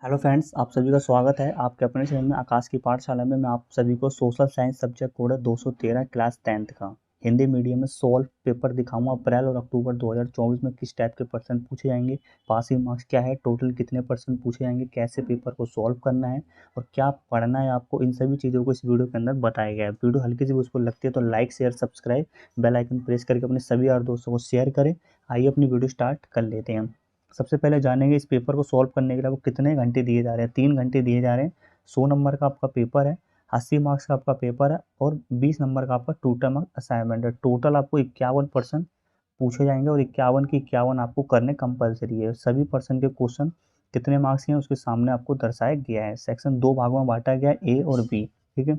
Hello friends, आप सभी का स्वागत है आपके अपने चैनल में आकाश की पाठशाला में। मैं आप सभी को social science subject code 213 class 10th का हिंदी मीडियम में सॉल्व पेपर दिखाऊंगा। अप्रैल और अक्टूबर 2024 में किस टाइप के पर्सन पूछे जाएंगे, पासिंग मार्क्स क्या है, टोटल कितने पर्सन पूछे जाएंगे, कैसे पेपर को सॉल्व करना है और क्या पढ़ना है आपको, इन सभी चीज़ों को इस वीडियो के अंदर बताया गया है। वीडियो हल्की सी उसको लगती है तो like share subscribe bell icon press करके अपने सभी यार दोस्तों को शेयर करें। आइए अपनी वीडियो स्टार्ट कर लेते हैं। सबसे पहले जानेंगे इस पेपर को सॉल्व करने के लिए आपको कितने घंटे दिए जा रहे हैं। 3 घंटे दिए जा रहे हैं। 100 नंबर का आपका पेपर है, 80 मार्क्स का आपका पेपर है और 20 नंबर का आपका टोटल मार्क्स असाइनमेंट है। टोटल आपको 51% पूछे जाएंगे और 51 के 51 आपको करने कंपलसरी है। सभी पर्सन के क्वेश्चन कितने मार्क्स के हैं उसके सामने आपको दर्शाया गया है। सेक्शन 2 भागों में बांटा गया है, ए और बी। ठीक है,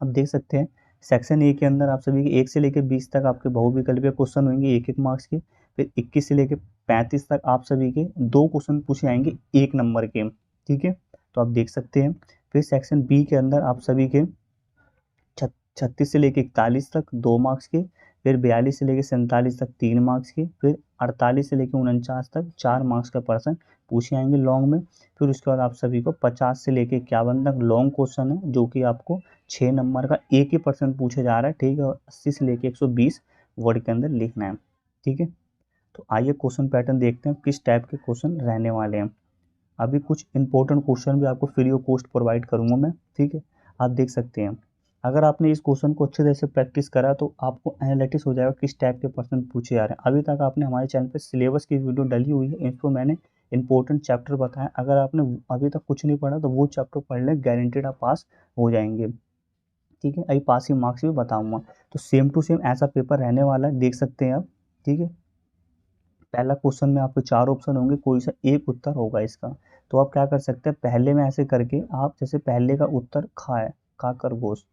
अब देख सकते हैं सेक्शन ए के अंदर आप सभी के 1 से लेकर 20 तक आपके बहुविकल्पीय क्वेश्चन होंगे 1-1 मार्क्स के। फिर 21 से लेकर 35 तक आप सभी के 2 क्वेश्चन पूछे जाएंगे 1 नंबर के। ठीक है, तो आप देख सकते हैं। फिर सेक्शन बी के अंदर आप सभी के 36 से लेकर 41 तक 2 मार्क्स के। फिर 42 से लेकर 47 तक 3 मार्क्स के। फिर 48 से लेकर 49 तक 4 मार्क्स का पर्सन पूछे आएंगे लॉन्ग में। फिर उसके बाद आप सभी को 50 से लेकर 51 तक लॉन्ग क्वेश्चन है जो कि आपको 6 नंबर का एक ही पर्सन पूछे जा रहा है। ठीक है, और 80 से लेकर 120 वर्ड के अंदर लिखना है। ठीक है, तो आइए क्वेश्चन पैटर्न देखते हैं किस टाइप के क्वेश्चन रहने वाले हैं। अभी कुछ इंपॉर्टेंट क्वेश्चन भी आपको फ्री ऑफ कॉस्ट प्रोवाइड करूंगा मैं। ठीक है, आप देख सकते हैं। अगर आपने इस क्वेश्चन को अच्छे तरह से प्रैक्टिस करा तो आपको एनालिटिक्स हो जाएगा किस टाइप के क्वेश्चन पूछे जा रहे हैं। अभी तक आपने हमारे चैनल पे सिलेबस की वीडियो डली हुई है, इसको मैंने इंपॉर्टेंट चैप्टर बताया। अगर आपने अभी तक कुछ नहीं पढ़ा तो वो चैप्टर पढ़ लें, गारंटेड आप पास हो जाएंगे। ठीक है, अभी पासिंग मार्क्स भी बताऊंगा। तो सेम टू सेम ऐसा पेपर रहने वाला है, देख सकते हैं आप। ठीक है, पहला क्वेश्चन में आपको 4 ऑप्शन होंगे, कोई सा एक उत्तर होगा इसका। तो आप क्या कर सकते हैं, पहले में ऐसे करके आप जैसे पहले का उत्तर खा है, का खरगोश,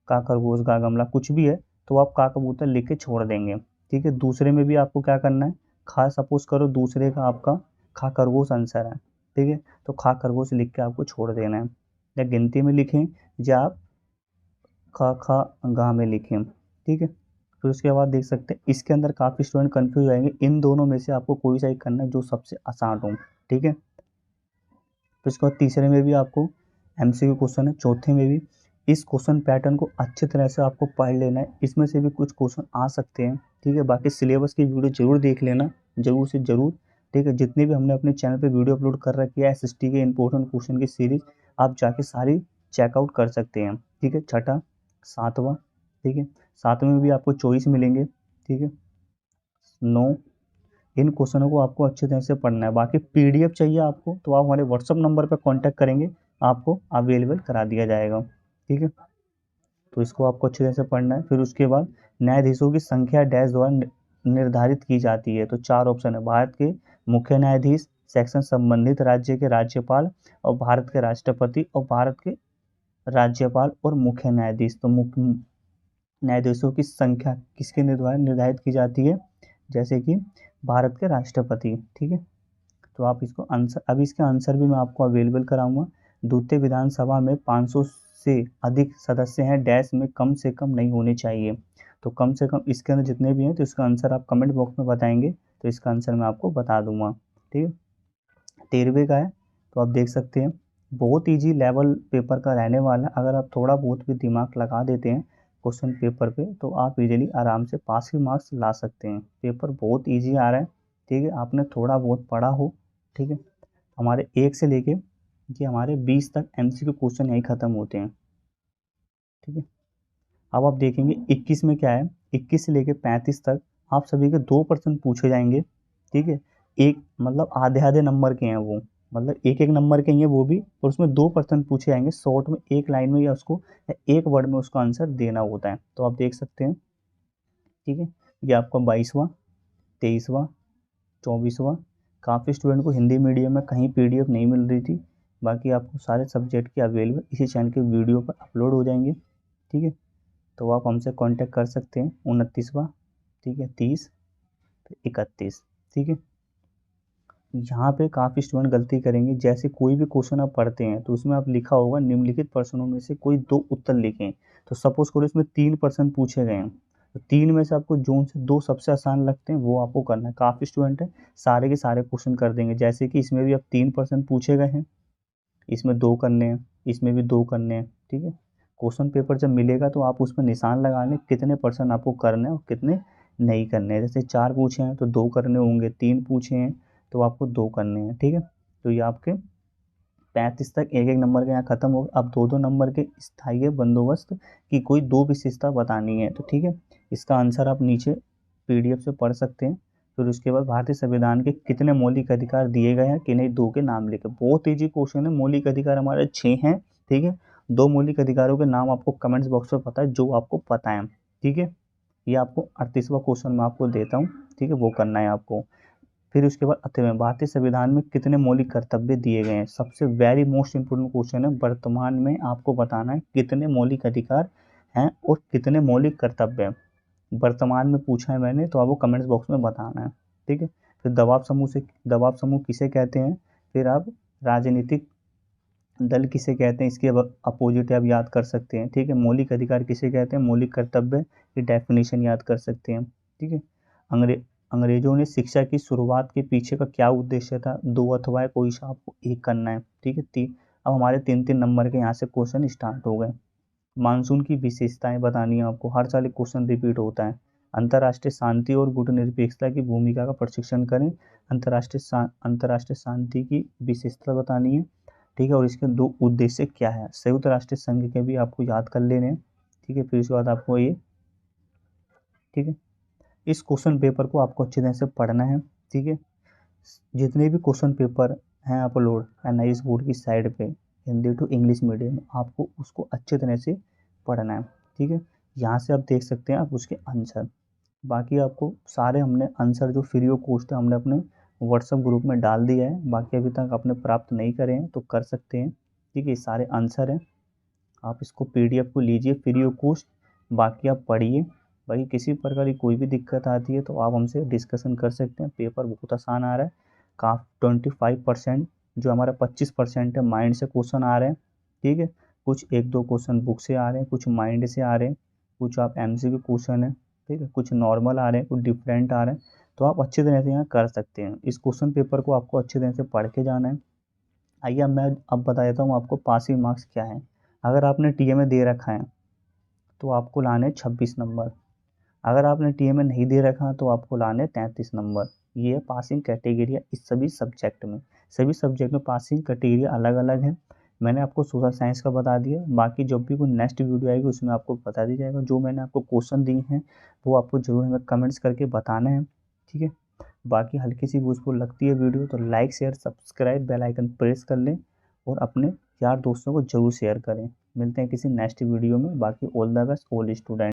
का खरगोश, गा गमला, कुछ भी है तो आप का कबूतर लिख के छोड़ देंगे। ठीक है, दूसरे में भी आपको क्या करना है, खा सपोज करो दूसरे का आपका खा खरगोश आंसर है। ठीक है, तो खा खरगोश लिख के आपको छोड़ देना है। या गिनती में लिखें या आप ख ख गा में लिखें। ठीक है, फिर उसके बाद देख सकते हैं इसके अंदर काफ़ी स्टूडेंट कंफ्यूज हो जाएंगे। इन दोनों में से आपको कोई सा एक करना है जो सबसे आसान हो। ठीक है, फिर उसके बाद तीसरे में भी आपको एमसीक्यू क्वेश्चन है, चौथे में भी। इस क्वेश्चन पैटर्न को अच्छी तरह से आपको पढ़ लेना है, इसमें से भी कुछ क्वेश्चन आ सकते हैं। ठीक है, बाकी सिलेबस की वीडियो जरूर देख लेना, जरूर से जरूर। ठीक है, जितने भी हमने अपने चैनल पे वीडियो अपलोड कर रखी है एसएसटी के इंपॉर्टेंट क्वेश्चन की सीरीज, आप जाके सारी चेकआउट कर सकते हैं। ठीक है, छठा, सातवां। ठीक है, सातवें में भी आपको चॉइस मिलेंगे। ठीक है, 9, इन क्वेश्चनों को आपको अच्छे तरह से पढ़ना है। बाकी पीडीएफ चाहिए आपको तो आप हमारे व्हाट्सअप नंबर पर कांटेक्ट करेंगे, आपको अवेलेबल करा दिया जाएगा। ठीक है, तो इसको आपको अच्छे तरह से पढ़ना है। फिर उसके बाद न्यायाधीशों की संख्या डैश द्वारा निर्धारित की जाती है। तो 4 ऑप्शन है, भारत के मुख्य न्यायाधीश, सेक्शन संबंधित राज्य के राज्यपाल और भारत के राष्ट्रपति और भारत के राज्यपाल और मुख्य न्यायाधीश। तो मुख्य न्यायाधीशों की संख्या किसके द्वारा निर्धारित की जाती है, जैसे कि भारत के राष्ट्रपति। ठीक है, तो आप इसको आंसर, अभी इसका आंसर भी मैं आपको अवेलेबल कराऊंगा। द्वितीय विधानसभा में 500 से अधिक सदस्य हैं, डैश में कम से कम नहीं होने चाहिए। तो कम से कम इसके अंदर जितने भी हैं तो इसका आंसर आप कमेंट बॉक्स में बताएंगे तो इसका आंसर मैं आपको बता दूंगा। ठीक है, 13वें का है, तो आप देख सकते हैं बहुत इजी लेवल पेपर का रहने वाला है। अगर आप थोड़ा बहुत भी दिमाग लगा देते हैं क्वेश्चन पेपर पे तो आप इजीली आराम से पास ही मार्क्स ला सकते हैं। पेपर बहुत इजी आ रहा है। ठीक है, आपने थोड़ा बहुत पढ़ा हो। ठीक है, हमारे 1 से लेके ये हमारे 20 तक एमसीक्यू क्वेश्चन यही खत्म होते हैं। ठीक है, अब आप देखेंगे 21 में क्या है, 21 से लेके 35 तक आप सभी के 2% पूछे जाएंगे। ठीक है, एक मतलब आधे आधे नंबर के हैं वो, मतलब एक एक नंबर के हैं वो भी, और उसमें 2% पूछे जाएंगे शॉर्ट में, एक लाइन में या उसको या एक वर्ड में उसका आंसर देना होता है। तो आप देख सकते हैं। ठीक है, ये आपका 22वां, 23वां, 24वां। काफ़ी स्टूडेंट को हिंदी मीडियम में कहीं पीडीएफ नहीं मिल रही थी, बाकी आपको सारे सब्जेक्ट की अवेलेबल इसी चैनल के वीडियो पर अपलोड हो जाएंगे। ठीक है, तो आप हमसे कांटेक्ट कर सकते हैं। 29वां, ठीक है, 30, फिर 31। ठीक है, यहाँ पे काफ़ी स्टूडेंट गलती करेंगे, जैसे कोई भी क्वेश्चन आप पढ़ते हैं तो उसमें आप लिखा होगा निम्नलिखित प्रश्नों में से कोई 2 उत्तर लिखें। तो सपोज करो इसमें 3 प्रश्न पूछे गए हैं, तो 3 में से आपको जोन से 2 सबसे आसान लगते हैं वो आपको करना है। काफ़ी स्टूडेंट है सारे के सारे क्वेश्चन कर देंगे, जैसे कि इसमें भी अब 3 प्रश्न पूछे गए हैं। इसमें 2 करने हैं, इसमें भी 2 करने हैं, ठीक है। क्वेश्चन पेपर जब मिलेगा तो आप उसमें निशान लगा लें कितने % आपको करने हैं और कितने नहीं करने हैं। जैसे 4 पूछे हैं तो 2 करने होंगे, 3 पूछे हैं तो आपको 2 करने हैं, ठीक है। तो ये आपके 35 तक एक एक नंबर के यहाँ खत्म हो। अब 2 2 नंबर के स्थायी बंदोबस्त की कोई 2 विशेषता बतानी है, तो ठीक है। इसका आंसर आप नीचे PDF से पढ़ सकते हैं। फिर उसके बाद भारतीय संविधान के कितने मौलिक अधिकार दिए गए हैं कि नहीं, 2 के नाम लिखे। बहुत ईजी क्वेश्चन है। मौलिक अधिकार हमारे 6 हैं, ठीक है। 2 मौलिक अधिकारों के नाम आपको कमेंट्स बॉक्स में पता है, जो आपको पता है, ठीक है। ये आपको 38वां क्वेश्चन मैं आपको देता हूँ, ठीक है, वो करना है आपको। फिर उसके बाद 8वें, भारतीय संविधान में कितने मौलिक कर्तव्य दिए गए हैं। सबसे वेरी मोस्ट इंपोर्टेंट क्वेश्चन है। वर्तमान में आपको बताना है कितने मौलिक अधिकार हैं और कितने मौलिक कर्तव्य हैं। वर्तमान में पूछा है मैंने, तो आपको कमेंट्स बॉक्स में बताना है, ठीक है। फिर दबाव समूह किसे कहते हैं। फिर आप राजनीतिक दल किसे कहते हैं, इसके अपोजिट आप याद कर सकते हैं, ठीक है। मौलिक अधिकार किसे कहते हैं, मौलिक कर्तव्य की डेफिनेशन याद कर सकते हैं, ठीक है। अंग्रेजों ने शिक्षा की शुरुआत के पीछे का क्या उद्देश्य था। 2 अथवा कोई सा आपको एक करना है, ठीक है। अब हमारे 3 नंबर के यहाँ से क्वेश्चन स्टार्ट हो गए। मानसून की विशेषताएं बतानी है आपको। हर साल एक क्वेश्चन रिपीट होता है। अंतर्राष्ट्रीय शांति और गुटनिरपेक्षता की भूमिका का प्रशिक्षण करें। अंतर्राष्ट्रीय शांति की विशेषता बतानी है, ठीक है। और इसके 2 उद्देश्य क्या है। संयुक्त राष्ट्र संघ के भी आपको याद कर लेने हैं, ठीक है। फिर उसके बाद आपको ये, ठीक है, इस क्वेश्चन पेपर को आपको अच्छी तरह से पढ़ना है, ठीक है। जितने भी क्वेश्चन पेपर हैं अपलोड NIS बोर्ड की साइड पे, हिंदी टू इंग्लिश मीडियम, आपको उसको अच्छे तरह से पढ़ना है, ठीक है। यहाँ से आप देख सकते हैं आप उसके आंसर। बाकी आपको सारे हमने आंसर जो फ्री ऑफ कॉस्ट है हमने अपने व्हाट्सएप ग्रुप में डाल दिया है। बाकी अभी तक आपने प्राप्त नहीं करे हैं तो कर सकते हैं, ठीक है। सारे आंसर हैं, आप इसको PDF को लीजिए फ्री ऑफ कॉस्ट। बाकी आप पढ़िए। बाकी किसी प्रकार की कोई भी दिक्कत आती है तो आप हमसे डिस्कशन कर सकते हैं। पेपर बहुत आसान आ रहा है। 25% जो हमारा 25% है माइंड से क्वेश्चन आ रहे हैं, ठीक है। कुछ 1-2 क्वेश्चन बुक से आ रहे हैं, कुछ माइंड से आ रहे हैं, कुछ आप MCQ क्वेश्चन है, ठीक है, कुछ नॉर्मल आ रहे हैं, कुछ डिफरेंट आ रहे हैं। तो आप अच्छी तरह से यहाँ कर सकते हैं। इस क्वेश्चन पेपर को आपको अच्छी तरह से पढ़ के जाना है। आइए अब बता देता हूँ आपको पासिंग मार्क्स क्या है। अगर आपने TMA दे रखा है तो आपको लाने 26 नंबर। अगर आपने TMA नहीं दे रखा तो आपको लाने 33 नंबर। ये है पासिंग कैटेगरी इस सभी सब्जेक्ट में। सभी सब्जेक्ट में पासिंग कैटेगरी अलग अलग है। मैंने आपको सोशल साइंस का बता दिया। बाकी जब भी कोई नेक्स्ट वीडियो आएगी उसमें आपको बता दी जाएगा। जो मैंने आपको क्वेश्चन दिए हैं वो आपको जरूर हमें कमेंट्स करके बताना है, ठीक है। बाकी हल्की सी यूज़फुल लगती है वीडियो तो like share subscribe bell icon press कर लें और अपने यार दोस्तों को जरूर शेयर करें। मिलते हैं किसी नेक्स्ट वीडियो में। बाकी all the best all student.